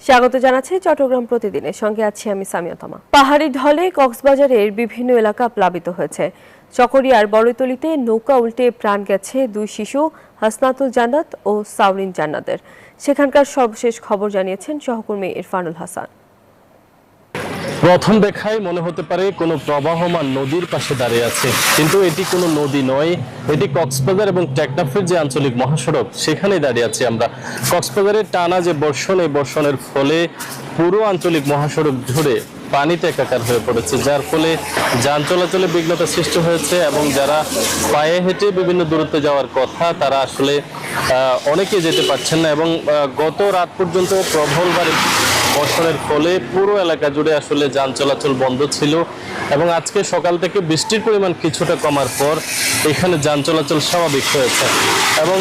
স্বাগত জানাচ্ছি চট্টগ্রাম প্রতিদিনের সঙ্গে আছি আমি সামিয়া তামা। পাহাড়ি ঢলে কক্সবাজারের বিভিন্ন এলাকা প্লাবিত হয়েছে। চকরিয়ার বড়ইতলিতে নৌকা উল্টে প্রাণ গেছে দুই শিশু হাসনাতুল জান্নাত ও সাউরিন জান্নাতের। সেখানকার সর্বশেষ খবর জানিয়েছেন সহকর্মী ইরফানুল হাসান। প্রথম দেখায় মনে হতে পারে কোনো প্রবাহমান নদীর পাশে দাঁড়িয়ে আছে, কিন্তু এটি কোনো নদী নয়, এটি কক্সবাজার এবং টেকনাফের যে আঞ্চলিক মহাসড়ক সেখানে দাঁড়িয়ে আছি আমরা। কক্সবাজারের টানা যে বর্ষণ, এই বর্ষণের ফলে পুরো আঞ্চলিক মহাসড়ক জুড়ে পানিতে একাকার হয়ে পড়েছে, যার ফলে যান চলাচলে বিঘ্নতা সৃষ্টি হয়েছে এবং যারা পায়ে হেঁটে বিভিন্ন দূরত্বে যাওয়ার কথা তারা আসলে অনেকে যেতে পারছেন না। এবং গত রাত পর্যন্ত প্রবল বর্ষণের ফলে পুরো এলাকা জুড়ে আসলে যান চলাচল বন্ধ ছিল এবং আজকে সকাল থেকে বৃষ্টির পরিমাণ কিছুটা কমার পর এখানে যান চলাচল স্বাভাবিক হয়েছে। এবং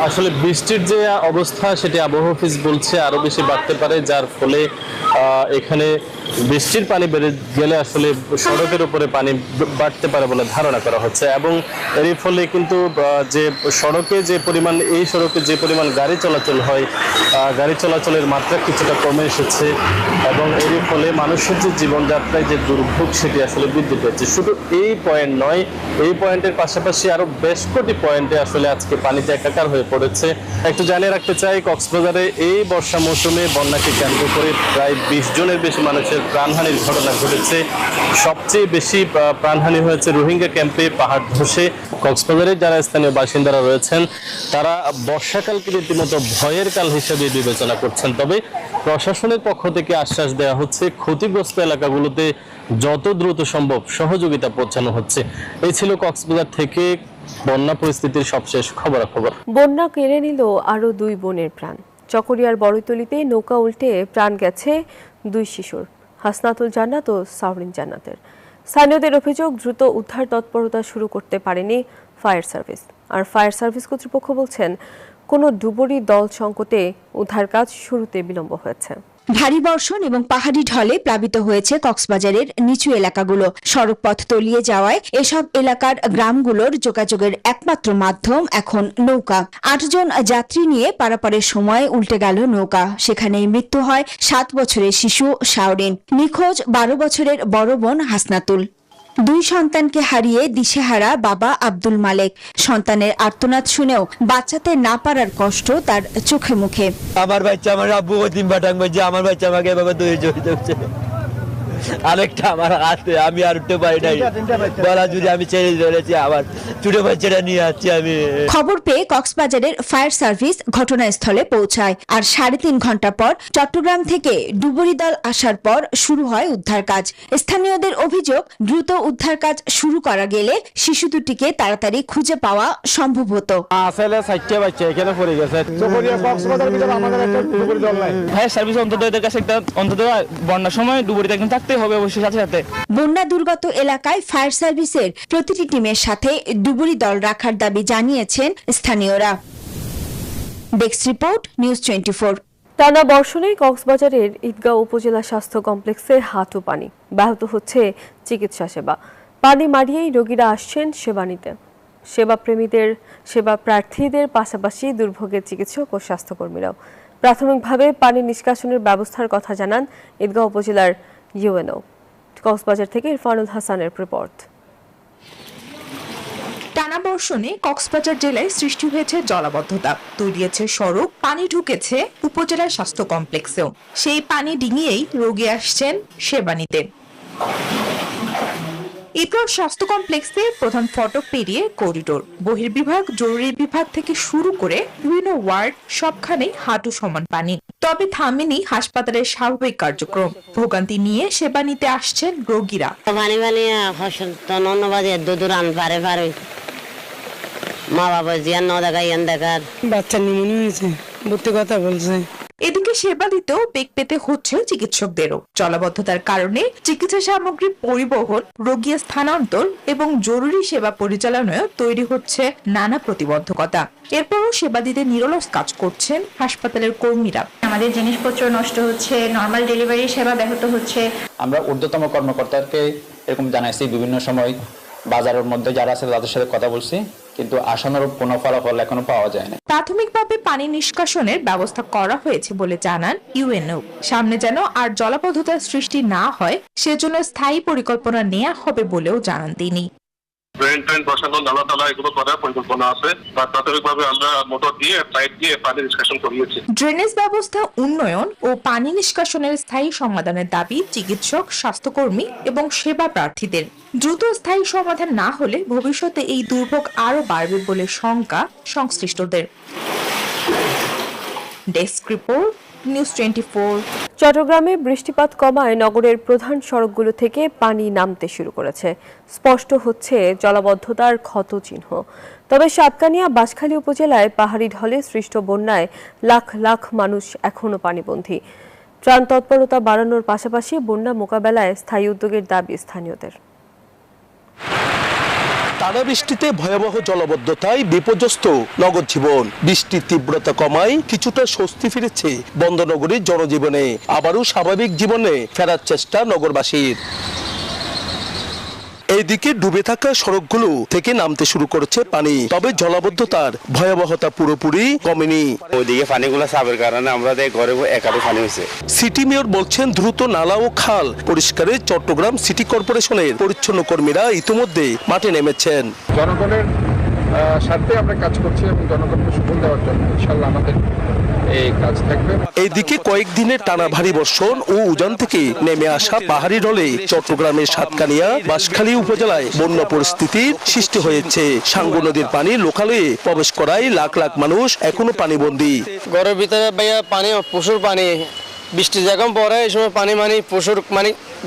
আসলে বৃষ্টির যে অবস্থা সেটি আবহাওয়া অফিস বলছে আরো বেশি বাড়তে পারে, যার ফলে এখানে বৃষ্টির পানি বেড়ে গেলে আসলে সড়কের উপরে পানি বাড়তে পারে বলে ধারণা করা হচ্ছে। এবং এর ফলে কিন্তু যে সড়কে যে পরিমাণ, এই সড়কে যে পরিমাণ গাড়ি চলাচল হয়, গাড়ি চলাচলের মাত্রা কিছুটা কমে এসেছে এবং এর ফলে মানুষের যে জীবনযাত্রায় যে দুর্ভোগ সেটি আসলে বৃদ্ধি পেয়েছে। শুধু এই পয়েন্ট নয়, এই পয়েন্টের পাশাপাশি আরো বেশ কটি পয়েন্টে আসলে আজকে পানিতে একাকার হয়ে পড়েছে। একটু জানিয়ে রাখতে চাই, কক্সবাজারে এই বর্ষা মৌসুমে বন্যাকে কেন্দ্র করে প্রায় 20 জনের বেশি মানুষের প্রাণহানির ঘটনা ঘটেছে। সবচেয়ে বেশি প্রাণহানি হয়েছে রোহিঙ্গা ক্যাম্পে পাহাড় ধসে। কক্সবাজারের যারা স্থানীয় বাসিন্দারা রয়েছেন তারা বর্ষাকালকে রীতিমতো ভয়ের কাল হিসেবে বিবেচনা করছেন। তবে প্রশাসনের পক্ষ থেকে আশ্বাস দেওয়া হচ্ছে ক্ষতিগ্রস্ত এলাকাগুলোতে যত দ্রুত সম্ভব সহযোগিতা পৌঁছানো হচ্ছে। এই ছিল কক্সবাজার থেকে বন্যা পরিস্থিতির সবশেষ খবরাখবর। বন্যা কেড়ে নিল আরো দুই বোনের প্রাণ। চকরিয়ার বড়ইতলিতে নৌকা উল্টে প্রাণ গেছে দুই শিশুর হাসনাতুল জান্নাত ও সাউরিন জান্নাতের। স্থানীয়দের অভিযোগ, দ্রুত উদ্ধার তৎপরতা শুরু করতে পারেনি ফায়ার সার্ভিস। আর ফায়ার সার্ভিস কর্তৃপক্ষ বলছেন কোনো ডুবুরি দল সংকটে উদ্ধার কাজ শুরুতে বিলম্ব হয়েছে। ভারী বর্ষণ এবং পাহাড়ি ঢলে প্লাবিত হয়েছে কক্সবাজারের নিচু এলাকাগুলো। সড়কপথ তলিয়ে যাওয়ায় এসব এলাকার গ্রামগুলোর যোগাযোগের একমাত্র মাধ্যম এখন নৌকা। 8 জন যাত্রী নিয়ে পারাপারের সময় উল্টে গেল নৌকা। সেখানেই মৃত্যু হয় 7 বছরের শিশু সাউরিন, নিখোঁজ 12 বছরের বড় বোন হাসনাতুল। 2 সন্তানকে হারিয়ে দিশেহারা বাবা আব্দুল মালেক। সন্তানের আর্তনাদ শুনেও বাঁচাতে না পারার কষ্ট তার চোখে মুখে। আমার বাচ্চা, আমার আব্বু ওই 3 বাটাং বাচ্চা, আমার বাচ্চা আমাকে এভাবে দূরে চলে যাচ্ছে। আরেকটা আমার হাতে, আমি আর উঠতে পারি নাই। বলা যদি আমি ছেড়ে ধরেছি, আবার ছোট বাচ্চাটা নিয়ে আসছি আমি। খবর পেয়ে কক্সবাজারের ফায়ার সার্ভিস ঘটনাস্থলে পৌঁছায়। আর 3.5 ঘন্টা পর চট্টগ্রাম থেকে ডুবুরি দল আসার পর শুরু হয় উদ্ধার কাজ। স্থানীয়দের অভিযোগ, দ্রুত উদ্ধার কাজ শুরু করা গেলে শিশু দুটিকে তাড়াতাড়ি খুঁজে পাওয়া সম্ভব হতো। আসলে 4টা বাচ্চা এখানে পড়ে গেছে। ফায়ার সার্ভিস অন্তত এদের কাছে একটা, অন্তত বন্যার সময় ডুবুরিতে একদম থাকতে হবে অবশ্যই সাথে সাথে। বন্যা দুর্গত এলাকায় ফায়ার সার্ভিসের প্রতিটি টিমের সাথে ডুবুরি দল রাখার দাবি জানিয়েছেন স্থানীয়রা। Desk report, news 24। টানা বর্ষণে কক্সবাজারের ঈদগাঁও উপজেলা স্বাস্থ্য কমপ্লেক্সে হাঁটু পানি, ব্যাহত হচ্ছে চিকিৎসা সেবা। পানি মারিয়েই রোগীরা আসছেন সেবা নিতে। সেবা প্রার্থীদের পাশাপাশি দুর্ভোগের চিকিৎসক ও স্বাস্থ্যকর্মীরাও। প্রাথমিকভাবে পানি নিষ্কাশনের ব্যবস্থার কথা জানান ঈদগাঁও উপজেলার ইউএনও। কক্সবাজার থেকে ইরফানুল হাসানের রিপোর্ট। টানা বর্ষণে কক্সবাজার জেলায় সৃষ্টি হয়েছে জলাবদ্ধতা, তৈরিয়েছে সড়ক, পানি ঢুকেছে উপজেলার স্বাস্থ্য কমপ্লেক্সেও। সেই পানি ডিঙিয়েই রোগী আসছেন সেবা নিতে। ঈদগাঁও স্বাস্থ্য কমপ্লেক্সে প্রধান ফটক পেরিয়ে করিডোর, বহির্বিভাগ, জরুরি বিভাগ থেকে শুরু করে বিভিন্ন ওয়ার্ড, সবখানেই হাঁটু সমান পানি। তবে থামেনি হাসপাতালের স্বাভাবিক কার্যক্রম। ভোগান্তি নিয়ে সেবা নিতে আসছেন রোগীরা। মা বাবা জিয়ান ন দেখা ইয়ান দেখার বাচ্চা নিউমোনিয়া হয়েছে, ভর্তি কথা বলছে। এদিকে সেবা দিতেও বেগ পেতে হচ্ছে চিকিৎসকদেরও। জলাবদ্ধতার কারণে চিকিৎসা সামগ্রী পরিবহন, রোগী স্থানান্তর এবং জরুরি সেবা পরিচালনায় তৈরি হচ্ছে নানা প্রতিবন্ধকতা। এরপরও সেবা দিতে নিরলস কাজ করছেন হাসপাতালের কর্মীরা। আমাদের জিনিসপত্র নষ্ট হচ্ছে, নর্মাল ডেলিভারি সেবা ব্যাহত হচ্ছে। আমরা ঊর্ধ্বতম কর্মকর্তাকে এরকম জানাইছি, বিভিন্ন সময় বাজারের মধ্যে যারা আছে তাদের সাথে কথা বলছি, কিন্তু আশানুরূপ কোনো ফলাফল এখনো পাওয়া যায় না। প্রাথমিকভাবে পানি নিষ্কাশনের ব্যবস্থা করা হয়েছে বলে জানান ইউএনও। সামনে যেন আর জলাবদ্ধতার সৃষ্টি না হয় সেজন্য স্থায়ী পরিকল্পনা নেওয়া হবে বলেও জানান তিনি। ড্রেন ট্রেন বসানো, নালা টালা এগুলো করার পরিকল্পনা আছে। প্রাথমিকভাবে আমরা মোটর দিয়ে পাইপ দিয়ে পানি নিষ্কাশন করিয়েছি। ড্রেনেজ ব্যবস্থা উন্নয়ন ও পানি নিষ্কাশনের স্থায়ী সমাধানের দাবি চিকিৎসক, স্বাস্থ্যকর্মী এবং সেবা প্রার্থীদের। দ্রুত স্থায়ী সমাধান না হলে ভবিষ্যতে এই দুর্ভোগ আরো বাড়বে বলে শঙ্কা সংশ্লিষ্টদের। Desk report, news 24। চট্টগ্রামে বৃষ্টিপাত কমায় নগরের প্রধান সড়কগুলো থেকে পানি নামতে শুরু করেছে। স্পষ্ট হচ্ছে জলাবদ্ধতার ক্ষতচিহ্ন। তবে সাতকানিয়া বাঁশখালী উপজেলায় পাহাড়ি ঢলে সৃষ্ট বন্যায় লাখ লাখ মানুষ এখনো পানিবন্দী। ত্রাণ তৎপরতা বাড়ানোর পাশাপাশি বন্যা মোকাবেলায় স্থায়ী উদ্যোগের দাবি স্থানীয়দের। টানা বৃষ্টিতে ভয়াবহ জলাবদ্ধতায় বিপর্যস্ত নগর জীবন। বৃষ্টির তীব্রতা কমায় কিছুটা স্বস্তি ফিরেছে বন্দরনগরীর জনজীবনে। আবারও স্বাভাবিক জীবনে ফেরার চেষ্টা নগরবাসীর। এইদিকে ডুবে থাকা সড়কগুলো থেকে নামতে শুরু করেছে পানি। তবে জলাবদ্ধতার ভয়াবহতা পুরোপুরি কমেনি। ওইদিকে পানিগুলো চাপের কারণে আমরা ঘরে একারে পানি হয়েছে। সিটি মেয়র বলছেন দ্রুত নালা ও খাল পরিষ্কারে চট্টগ্রাম সিটি কর্পোরেশনের পরিচ্ছন্ন কর্মীরা ইতিমধ্যে মাঠে নেমেছেন। জনগণের স্বার্থে আমরা কাজ করছি এবং জনগণকে সুফল দেওয়ার জন্য ইনশাআল্লাহ আমাদের এই কাজ থাকবে। এইদিকে কয়েকদিনের টানা ভারী বর্ষণ ও উজান থেকে নেমে আসা পাহাড়ি ঢলে চট্টগ্রামের সাতকানিয়া বাঁশখালী উপজেলায় বন্যা পরিস্থিতির সৃষ্টি হয়েছে। সাঙ্গু নদীর পানি লোকালয়ে প্রবেশ করায় লাখ লাখ মানুষ এখনো পানিবন্দী। ঘরের ভিতরে ভাইয়া পানি, প্রচুর পানি। বৃষ্টি যখন পরে এই সময় পানি প্রচুর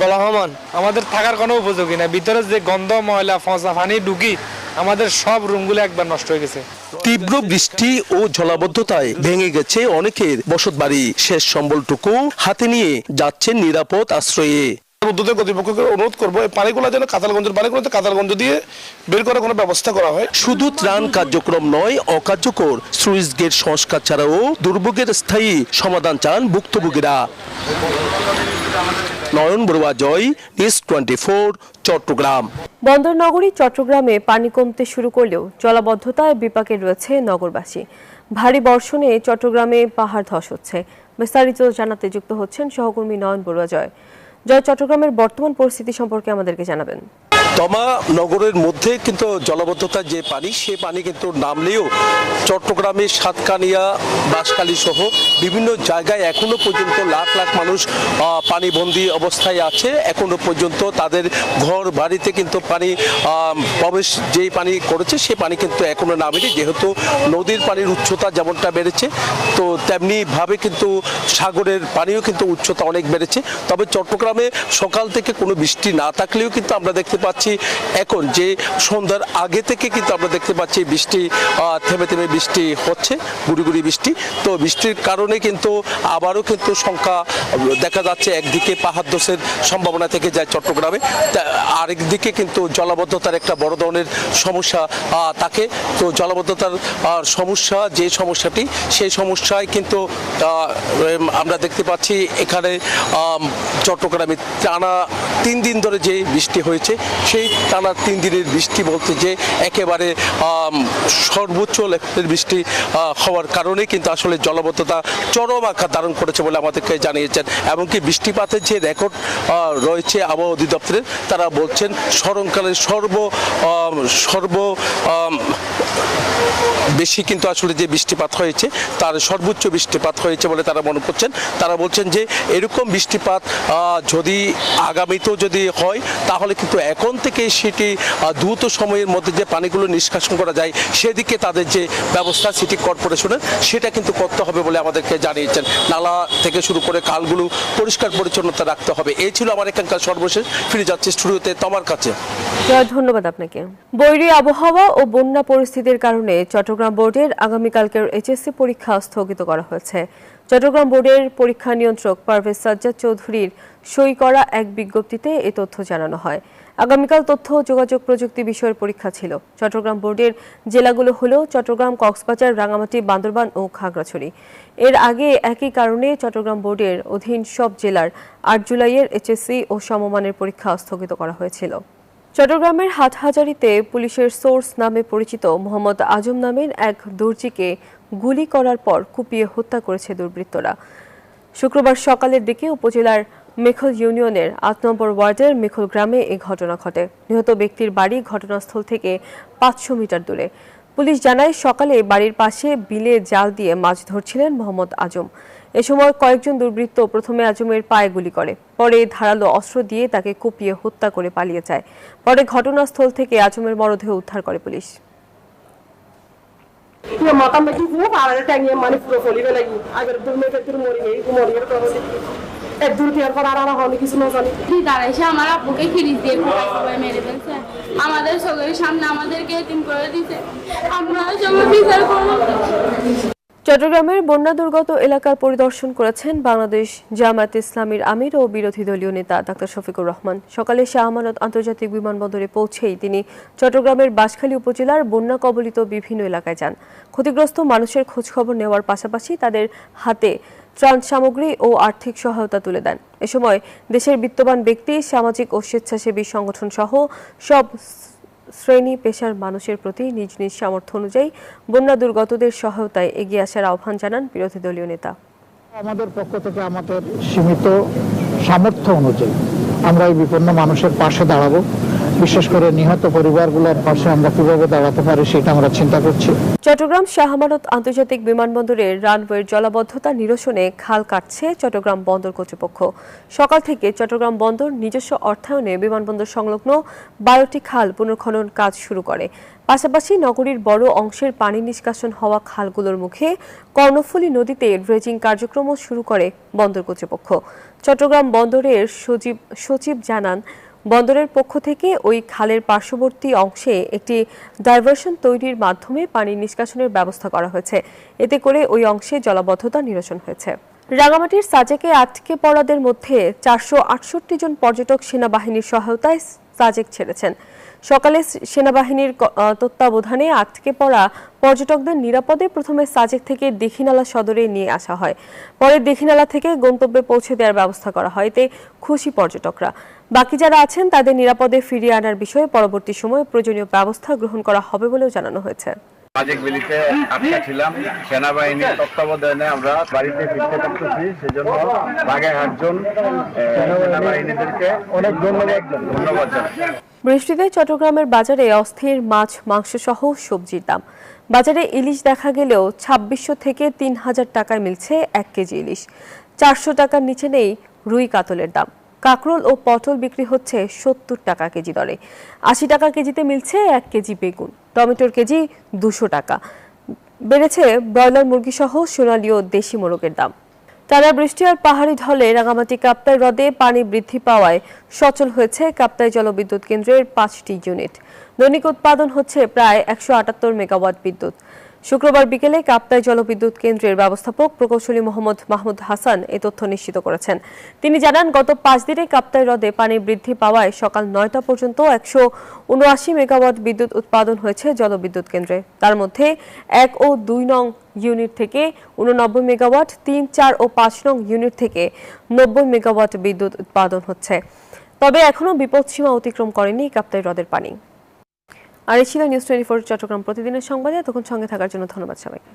গলা সমান। আমাদের থাকার কোনো উপযোগী না। ভিতরে যে গন্ধ, ময়লা, ফসা পানি ঢুকি আমাদের সব রুমগুলো একবার নষ্ট হয়ে গেছে। তীব্র বৃষ্টি ও জলাবদ্ধতায় ভেঙে গেছে অনেকের বসতবাড়ি। শেষ সম্বলটুকু হাতে নিয়ে যাচ্ছেন নিরাপদ আশ্রয়ে। উদ্যোগের কর্তৃপক্ষকে অনুরোধ করবো এই পানিগুলো যেন কাতালগঞ্জের পানিগুলোতে কাতালগঞ্জ দিয়ে বের করার কোনো ব্যবস্থা করা হয়। শুধু ত্রাণ কার্যক্রম নয়, অকার্যকর স্লুইস গেট সংস্কার ছাড়াও দুর্ভোগের স্থায়ী সমাধান চান ভুক্তভোগীরা। নয়ন বড়ুয়া জয়, নিউজ 24, চট্টগ্রাম। বন্দরনগরী চট্টগ্রামে পানি কমতে শুরু করলেও জলাবদ্ধতায় বিপাকে রয়েছে নগরবাসী। ভারী বর্ষণে চট্টগ্রামে পাহাড় ধস হচ্ছে। বিস্তারিত জানাতে যুক্ত হচ্ছেন সহকর্মী নয়ন বড়ুয়া জয়। চট্টগ্রামের বর্তমান পরিস্থিতি সম্পর্কে আমাদেরকে জানাবেন। তমা নগরের মধ্যে কিন্তু জলাবদ্ধতার যে পানি, সে পানি কিন্তু নামলেও চট্টগ্রামের সাতকানিয়া বাঁশখালী সহ বিভিন্ন জায়গায় এখনো পর্যন্ত লাখ লাখ মানুষ পানিবন্দী অবস্থায় আছে। এখনো পর্যন্ত তাদের ঘর বাড়িতে কিন্তু পানি প্রবেশ, যেই পানি করেছে সে পানি কিন্তু এখনো নামেনি। যেহেতু নদীর পানির উচ্চতা যেমনটা বেড়েছে, তো তেমনি ভাবে কিন্তু সাগরের পানিও কিন্তু উচ্চতা অনেক বেড়েছে। তবে চট্টগ্রামে সকাল থেকে কোনো বৃষ্টি না থাকলেও কিন্তু আমরা দেখতে পাচ্ছি এখন যে সন্ধ্যার আগে থেকে কিন্তু আমরা দেখতে পাচ্ছি বৃষ্টি থেমে থেমে বৃষ্টি হচ্ছে, গুড়ি গুড়ি বৃষ্টি। তো বৃষ্টির কারণে কিন্তু আবারও কিন্তু সংখ্যা দেখা যাচ্ছে, একদিকে পাহাড় ধসের সম্ভাবনা থেকে যায় চট্টগ্রামে, আরেকদিকে কিন্তু জলাবদ্ধতার একটা বড় ধরনের সমস্যা থাকে। তো জলাবদ্ধতার সমস্যা, যে সমস্যাটি, সেই সমস্যায় কিন্তু আমরা দেখতে পাচ্ছি এখানে চট্টগ্রামে টানা 3 দিন ধরে যে বৃষ্টি হয়েছে, সেই টানা 3 দিনের বৃষ্টি বলতে যে একেবারে সর্বোচ্চ লেভেলের বৃষ্টি হওয়ার কারণে কিন্তু আসলে জলাবদ্ধতা চরম আকার ধারণ করেছে বলে আমাদেরকে জানিয়েছেন। এমনকি বৃষ্টিপাতের যে রেকর্ড রয়েছে আবহাওয়া অধিদপ্তরের, তারা বলছেন স্মরণকালের সর্ব বেশি কিন্তু আসলে যে বৃষ্টিপাত হয়েছে তার সর্বোচ্চ বৃষ্টিপাত হয়েছে বলে তারা মনে করছেন। তারা বলছেন যে এরকম বৃষ্টিপাত যদি আগামীতেও যদি হয়, তাহলে কিন্তু এখন থেকে সেটি দ্রুত সময়ের মধ্যে যে পানিগুলো নিষ্কাশন করা যায় সেদিকে তাদের যে ব্যবস্থা সিটি কর্পোরেশনের, সেটা কিন্তু করতে হবে বলে আমাদেরকে জানিয়েছেন। নালা থেকে শুরু করে খালগুলো পরিষ্কার পরিচ্ছন্নতা রাখতে হবে। এই ছিল আমার এখানকার সর্বশেষ। ফিরে যাচ্ছি স্টুডিওতে তোমার কাছে। ধন্যবাদ আপনাকে। বৈরী আবহাওয়া ও বন্যা পরিস্থিতির কারণে চট্টগ্রাম বোর্ডের আগামীকালকের এইচএসসি পরীক্ষা স্থগিত করা হয়েছে। চট্টগ্রাম বোর্ডের পরীক্ষা নিয়ন্ত্রক পারভেজ সাজ্জাদ চৌধুরীর সই করা এক বিজ্ঞপ্তিতে এ তথ্য জানানো হয়। আগামীকাল তথ্য ও যোগাযোগ প্রযুক্তি বিষয়ের পরীক্ষা ছিল। চট্টগ্রাম বোর্ডের জেলাগুলো হলো চট্টগ্রাম, কক্সবাজার, রাঙামাটি, বান্দরবান ও খাগড়াছড়ি। এর আগে একই কারণে চট্টগ্রাম বোর্ডের অধীন সব জেলার 8 জুলাইয়ের এইচএসসি ও সমমানের পরীক্ষা স্থগিত করা হয়েছিল। চট্টগ্রামের হাটহাজারীতে পুলিশের সোর্স নামে পরিচিত মোহাম্মদ আজম নামের এক দর্জিকে গুলি করার পর কুপিয়ে হত্যা করেছে দুর্বৃত্তরা। শুক্রবার সকালের দিকে উপজেলার মেখল ইউনিয়নের ৮ নম্বর ওয়ার্ডের মেখল গ্রামে এই ঘটনা ঘটে। নিহত ব্যক্তির বাড়ি ঘটনাস্থল থেকে ৫০০ মিটার দূরে। পুলিশ জানায়, সকালে বাড়ির পাশে বিলে জাল দিয়ে মাছ ধরছিলেন মোহাম্মদ আজম। এ সময় কয়েকজন দুর্বৃত্ত প্রথমে আজমের পায়ে গুলি করে, পরে ধারালো অস্ত্র দিয়ে তাকে কুপিয়ে হত্যা করে পালিয়ে যায়। পরে ঘটনাস্থল থেকে আজমের মরদেহ উদ্ধার করে পুলিশ। আমাদের চোখের সামনে আমাদেরকে এতিম করে দিতে, আমরা সবাই বিচার করব। চট্টগ্রামের বন্যা দুর্গত এলাকার পরিদর্শন করেছেন বাংলাদেশ জামায়াতে ইসলামীর আমির ও বিরোধী দলীয় নেতা ডাক্তার শফিকুর রহমান। সকালে শাহ আমানত আন্তর্জাতিক বিমানবন্দরে পৌঁছেই তিনি চট্টগ্রামের বাঁশখালী উপজেলার বন্যা কবলিত বিভিন্ন এলাকায় যান। ক্ষতিগ্রস্ত মানুষের খোঁজখবর নেওয়ার পাশাপাশি তাদের হাতে ত্রাণ সামগ্রী ও আর্থিক সহায়তা তুলে দেন। এ সময় দেশের বিত্তবান ব্যক্তি, সামাজিক ও স্বেচ্ছাসেবী সংগঠন সহ সব শ্রেণী পেশার মানুষের প্রতি নিজ নিজ সামর্থ্য অনুযায়ী বন্যা দুর্গতদের সহায়তায় এগিয়ে আসার আহ্বান জানান বিরোধী দলীয় নেতা। আমাদের পক্ষ থেকে আমাদের সীমিত সামর্থ্য অনুযায়ী আমরা এই বিপন্ন মানুষের পাশে দাঁড়াবো। বিশেষ করে নিহত পরিবারগুলোর পাশে আমরা কিভাবে দাঁড়াতে পারি সেটা আমরা চিন্তা করছি। চট্টগ্রাম শাহ আমানত আন্তর্জাতিক বিমানবন্দরের রানওয়ের জলাবদ্ধতা নিরসনে খাল কাটছে চট্টগ্রাম বন্দর কর্তৃপক্ষ। সকাল থেকে চট্টগ্রাম বন্দর নিজস্ব অর্থায়নে বিমানবন্দর সংলগ্ন 12টি খাল পুনর্খনন কাজ শুরু করে। পাশাপাশি নগরীর বড় অংশের পানি নিষ্কাশন হওয়া খালগুলোর মুখে কর্ণফুলী নদীতে ড্রেজিং কার্যক্রমও শুরু করে বন্দর কর্তৃপক্ষ। চট্টগ্রাম বন্দরের সচিব জানান, বন্দরের পক্ষ থেকে ওই খালের পার্শ্ববর্তী অংশে একটি ডাইভারশন তৈরির মাধ্যমে পানি নিষ্কাশনের ব্যবস্থা করা হয়েছে। এতে করে ওই অংশে জলাবদ্ধতা নিরসন হয়েছে। রাঙামাটির সাজেকে আটকে পড়াদের মধ্যে 468 জন পর্যটক সেনাবাহিনীর সহায়তায় সাজেক ছেড়েছেন। সকালে সেনাবাহিনীর তত্ত্বাবধানে আটকে পড়া পর্যটকদের নিরাপদে প্রথমে সাজেক থেকে দীঘিনালা সদরে নিয়ে আসা হয়। পরে দীঘিনালা থেকে গন্তব্যে পৌঁছে দেওয়ার ব্যবস্থা করা হয়। এতে খুশি পর্যটকরা। বাকি যারা আছেন তাদের নিরাপদে ফিরিয়ে আনার বিষয়ে পরবর্তী সময়ে প্রয়োজনীয় ব্যবস্থা গ্রহণ করা হবে বলেও জানানো হয়েছে। সাজেক ভ্যালিতে আটকা ছিলাম, সেনাবাহিনীর তত্ত্বাবধানে আমরা বাড়িতে ফিরতে পারতেছি। সেজন্য বাগেরহাট জোন সেনাবাহিনীদেরকে অনেক ধন্যবাদ জানাই। বৃষ্টিতে চট্টগ্রামের বাজারে অস্থির মাছ, মাংস সহ সবজির দাম। বাজারে ইলিশ দেখা গেলেও 2600 থেকে 3000 টাকায় মিলছে 1 কেজি ইলিশ। 400 টাকার নিচে নেই রুই কাতলের দাম। কাঁকরোল ও পটল বিক্রি হচ্ছে 70 টাকা কেজি দরে। 80 টাকা কেজিতে মিলছে 1 কেজি বেগুন। টমেটোর কেজি 200 টাকা। বেড়েছে ব্রয়লার মুরগি সহ সোনালী ও দেশি মোরগের দাম। টানা বৃষ্টি আর পাহাড়ি ঢলে রাঙামাটি কাপ্তাই হ্রদে পানি বৃদ্ধি পাওয়ায় সচল হয়েছে কাপ্তাই জলবিদ্যুৎ কেন্দ্রের 5টি ইউনিট। দৈনিক উৎপাদন হচ্ছে প্রায় 178 মেগাওয়াট বিদ্যুৎ। শুক্রবার বিকেলে কাপ্তাই জলবিদ্যুৎ কেন্দ্রের ব্যবস্থাপক প্রকৌশলী মোহাম্মদ মাহমুদ হাসান এই তথ্য নিশ্চিত করেছেন। তিনি জানান, গত 5 দিনে কাপ্তাই হ্রদে পানি বৃদ্ধি পাওয়ায় সকাল 9টা পর্যন্ত 179 মেগাওয়াট বিদ্যুৎ উৎপাদন হয়েছে জলবিদ্যুৎ কেন্দ্রে। তার মধ্যে 1 ও 2 নং ইউনিট থেকে 89 মেগাওয়াট, 3, 4 ও 5 নং ইউনিট থেকে 90 মেগাওয়াট বিদ্যুৎ উৎপাদন হচ্ছে। তবে এখনও বিপদসীমা অতিক্রম করেনি কাপ্তাই হ্রদের পানি। আর এই ছিল নিউজ 24 চট্টগ্রাম প্রতিদিনের সংবাদে। তখন সঙ্গে থাকার জন্য ধন্যবাদ সবাইকে।